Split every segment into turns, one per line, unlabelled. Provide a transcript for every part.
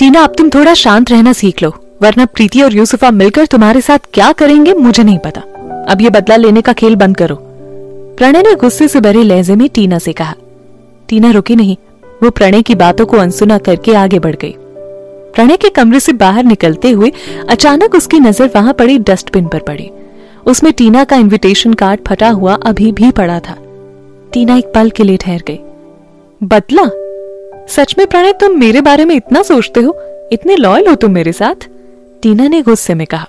टीना, अब तुम थोड़ा शांत रहना सीख लो, वरना प्रीति और यूसुफा मिलकर तुम्हारे साथ क्या करेंगे मुझे नहीं पता। अब ये बदला लेने का खेल बंद करो। प्रणय ने गुस्से से भरे लहजे में टीना से कहा। टीना रुकी नहीं, वो प्रणय की बातों को अनसुना करके आगे बढ़ गई। प्रणय के कमरे से बाहर निकलते हुए अचानक उसकी नजर वहां पड़ी डस्टबिन पर पड़ी। उसमें टीना का इनविटेशन कार्ड फटा हुआ अभी भी पड़ा था। टीना एक पल के लिए ठहर गई। बदला? सच में प्रणय, तुम मेरे बारे में इतना सोचते हो? इतने लॉयल हो तुम मेरे साथ? टीना ने गुस्से में कहा।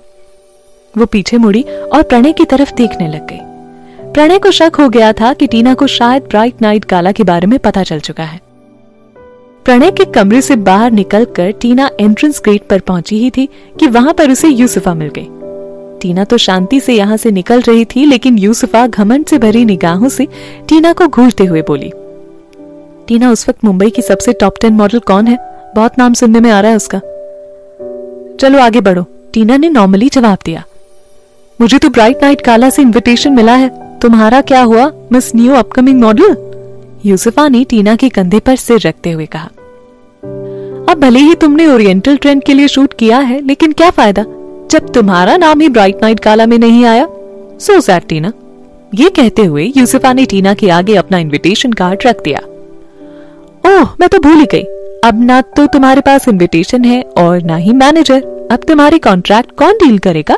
वो पीछे मुड़ी और प्रणय की तरफ देखने लग गई। प्रणय को शक हो गया था कि टीना को शायद ब्राइट नाइट गाला के बारे में पता चल चुका है। प्रणय के कमरे से बाहर निकलकर टीना एंट्रेंस गेट पर पहुंची ही थी कि वहां पर उसे यूसुफा मिल गई। टीना तो शांति से यहां से निकल रही थी, लेकिन यूसुफा घमंड से भरी निगाहों से टीना को घूरते हुए बोली। टीना, उस वक्त मुंबई की सबसे टॉप 10 मॉडल कौन है? बहुत नाम सुनने में आ रहा है उसका। चलो आगे बढ़ो, टीना ने नॉर्मली जवाब दिया। मुझे तो ब्राइट नाइट गाला से इनविटेशन मिला है, तुम्हारा क्या हुआ मिस न्यू अपकमिंग मॉडल? यूसुफा ने टीना के कंधे पर सिर रखते हुए कहा। अब भले ही तुमने ओरिएंटल ट्रेंड के लिए शूट किया है, लेकिन क्या फायदा जब तुम्हारा नाम ही ब्राइट नाइट गाला में नहीं आया। सो सैड टीना। ये कहते हुए यूसुफा ने टीना के आगे अपना इनविटेशन कार्ड रख दिया। ओह, मैं तो भूल ही गई, अब ना तो तुम्हारे पास इनविटेशन है और ना ही मैनेजर। अब तुम्हारी कॉन्ट्रैक्ट कौन डील करेगा?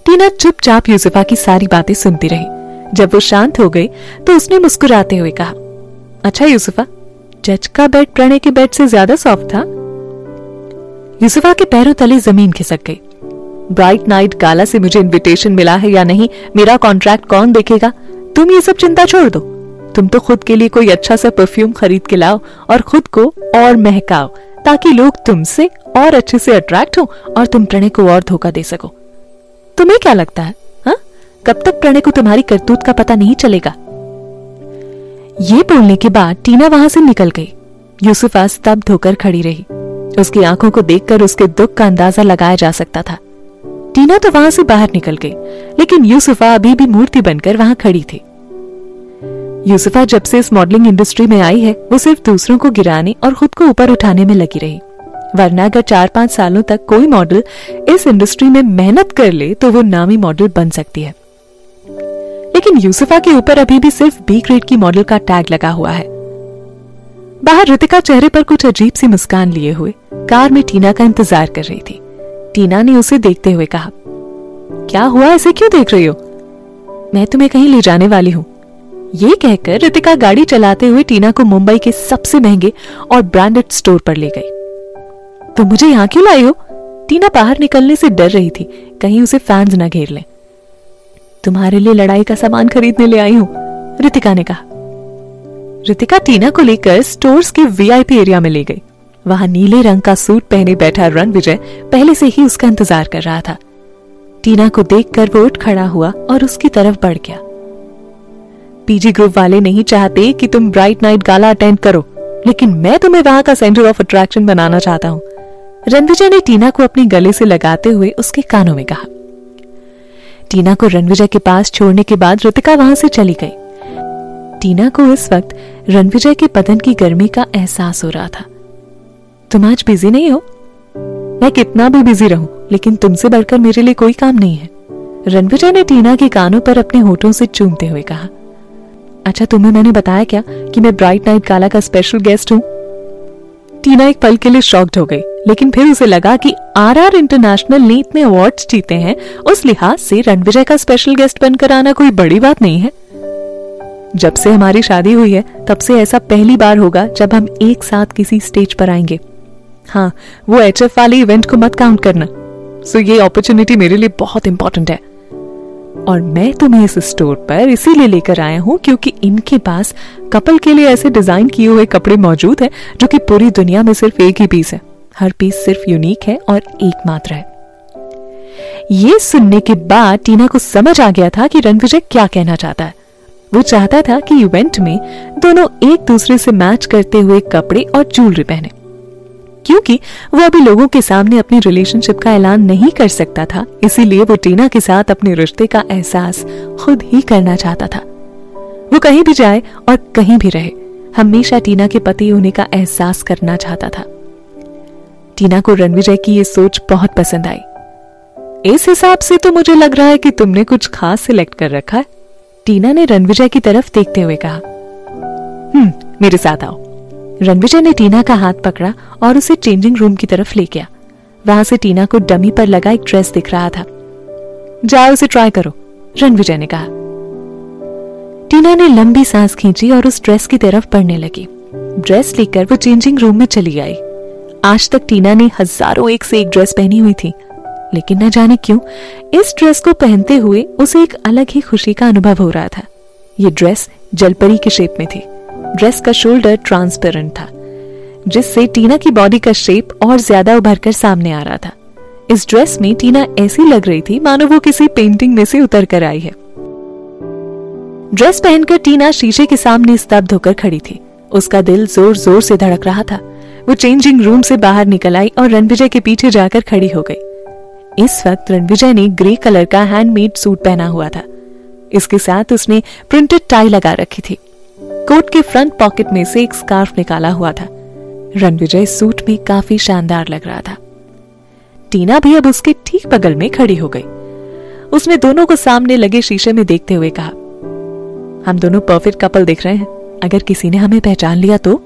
टीना चुपचाप यूसुफा की सारी बातें सुनती रही। जब वो शांत हो गई तो उसने मुस्कुराते हुए कहा, अच्छा यूसुफा, जज का बेड प्रणय के बेड से ज्यादा सॉफ्ट था? यूसुफा के पैरों तले जमीन खिसक गई। ब्राइट नाइट गाला से मुझे इनविटेशन मिला है या नहीं, मेरा कॉन्ट्रैक्ट कौन देखेगा? तुम ये सब चिंता छोड़ दो। तुम तो खुद के लिए कोई अच्छा सा परफ्यूम खरीद के लाओ और खुद को और महकाओ, ताकि लोग तुमसे और अच्छे से अट्रैक्ट हो और तुम प्रणय को और धोखा दे सको। तुम्हें क्या लगता है हा? कब तक प्रणय को तुम्हारी करतूत का पता नहीं चलेगा? ये बोलने के बाद टीना वहां से निकल गई। यूसुफा स्तब्ध होकर खड़ी रही। उसकी आंखों को देखकर उसके दुख का अंदाजा लगाया जा सकता था। टीना तो वहां से बाहर निकल गई, लेकिन यूसुफा अभी भी मूर्ति बनकर वहां खड़ी थी। यूसुफा जब से इस मॉडलिंग इंडस्ट्री में आई है, वो सिर्फ दूसरों को गिराने और खुद को ऊपर उठाने में लगी रही। वरना अगर 4-5 सालों तक कोई मॉडल इस इंडस्ट्री में मेहनत कर ले तो वो नामी मॉडल बन सकती है। लेकिन यूसुफा के ऊपर अभी भी सिर्फ बी ग्रेड की मॉडल का टैग लगा हुआ है। बाहर रितिका चेहरे पर कुछ अजीब सी मुस्कान लिए हुए कार में टीना का इंतजार कर रही थी। टीना ने उसे देखते हुए कहा, क्या हुआ, ऐसे क्यों देख रही हो? मैं तुम्हें कहीं ले जाने वाली हूँ। ये कहकर रितिका गाड़ी चलाते हुए टीना को मुंबई के सबसे महंगे और ब्रांडेड स्टोर पर ले गई। तो मुझे यहाँ क्यों लाई हो? टीना बाहर निकलने से डर रही थी, कहीं उसे फैंस न घेर लें। तुम्हारे लिए लड़ाई का सामान खरीदने ले आई हूँ, रितिका ने कहा। रितिका टीना को लेकर स्टोर्स के वीआईपी एरिया में ले गई। वहां नीले रंग का सूट पहने बैठा रणविजय पहले से ही उसका इंतजार कर रहा था। टीना को देखकर वो उठ खड़ा हुआ और उसकी तरफ बढ़ गया। पीजी ग्रुप वाले नहीं चाहते कि तुम ब्राइट नाइट गाला अटेंड करो, लेकिन मैं तुम्हें वहां का सेंटर ऑफ अट्रैक्शन बनाना चाहता हूँ, रणविजय ने टीना को अपने गले से लगाते हुए उसके कानों में कहा। टीना को रणविजय के पास छोड़ने के बाद रितिका वहां से चली गई। टीना को इस वक्त रणविजय के बदन की गर्मी का एहसास हो रहा था। तुम आज बिजी नहीं हो? मैं कितना भी बिजी रहूं, लेकिन तुमसे बढ़कर मेरे लिए कोई काम नहीं है, रणविजय ने टीना के कानों पर अपने होठों से चूमते हुए कहा। अच्छा, तुम्हें मैंने बताया क्या कि मैं ब्राइट नाइट गाला का स्पेशल गेस्ट हूं? टीना एक पल के लिए शॉक्ड हो गई, लेकिन फिर उसे लगा कि आरआर इंटरनेशनल ने इतने अवार्ड्स जीते हैं, उस लिहाज से रणविजय का स्पेशल गेस्ट बनकर आना कोई बड़ी बात नहीं है। जब से हमारी शादी हुई है तब से ऐसा पहली बार होगा जब हम एक साथ किसी स्टेज पर आएंगे। हाँ, वो एचएफ वाले इवेंट को मत काउंट करना। सो ये अपॉर्चुनिटी मेरे लिए बहुत इंपॉर्टेंट है और मैं तुम्हें इस स्टोर पर इसीलिए लेकर आया हूँ क्योंकि इनके पास कपल के लिए ऐसे डिजाइन किए हुए कपड़े मौजूद हैं जो कि पूरी दुनिया में सिर्फ एक ही पीस है। हर पीस सिर्फ यूनिक है और एकमात्र है। ये सुनने के बाद टीना को समझ आ गया था कि रणविजय क्या कहना चाहता है। वो चाहता था कि इवेंट में दोनों एक दूसरे से मैच करते हुए कपड़े और ज्वेलरी पहने, क्योंकि वो अभी लोगों के सामने अपनी रिलेशनशिप का ऐलान नहीं कर सकता था। इसीलिए वो टीना के साथ अपने रिश्ते का एहसास खुद ही करना चाहता था। वो कहीं भी जाए और कहीं भी रहे, हमेशा टीना के पति होने का एहसास करना चाहता था। टीना को रणविजय की ये सोच बहुत पसंद आई। इस हिसाब से तो मुझे लग रहा है कि तुमने कुछ खास सिलेक्ट कर रखा है, टीना ने रणविजय की तरफ देखते हुए कहा। मेरे साथ आओ। रणविजय ने टीना का हाथ पकड़ा और उसे चेंजिंग रूम की तरफ ले गया। वहां से टीना को डमी पर लगा एक ड्रेस दिख रहा था। जाओ उसे ट्राई करो, रणविजय ने कहा। टीना ने लंबी सांस खींची और उस ड्रेस की तरफ बढ़ने लगी। ड्रेस लेकर वो चेंजिंग रूम में चली आई। आज तक टीना ने हजारों एक से एक ड्रेस पहनी हुई थी, लेकिन न जाने क्यों इस ड्रेस को पहनते हुए उसे एक अलग ही खुशी का अनुभव हो रहा था। ये ड्रेस जलपरी के शेप में थी। ड्रेस का शोल्डर ट्रांसपेरेंट था, जिससे टीना की बॉडी का शेप और ज्यादा उभर कर सामने आ रहा था। इस ड्रेस में टीना ऐसी लग रही थी मानो वो किसी पेंटिंग में से उतर कर आई है। ड्रेस पहनकर टीना शीशे के सामने स्तब्ध होकर खड़ी थी। उसका दिल जोर जोर से धड़क रहा था। वो चेंजिंग रूम से बाहर निकल आई और रणविजय के पीछे जाकर खड़ी हो गई। इस वक्त रणविजय ने ग्रे कलर का हैंडमेड सूट पहना हुआ था। इसके साथ उसने प्रिंटेड टाई लगा रखी थी। कोट के फ्रंट पॉकेट में से एक स्कार्फ निकाला हुआ था। रणविजय सूट में काफी शानदार लग रहा था। टीना भी अब उसके ठीक बगल में खड़ी हो गई। उसने दोनों को सामने लगे शीशे में देखते हुए कहा, हम दोनों परफेक्ट कपल दिख रहे हैं। अगर किसी ने हमें पहचान लिया तो?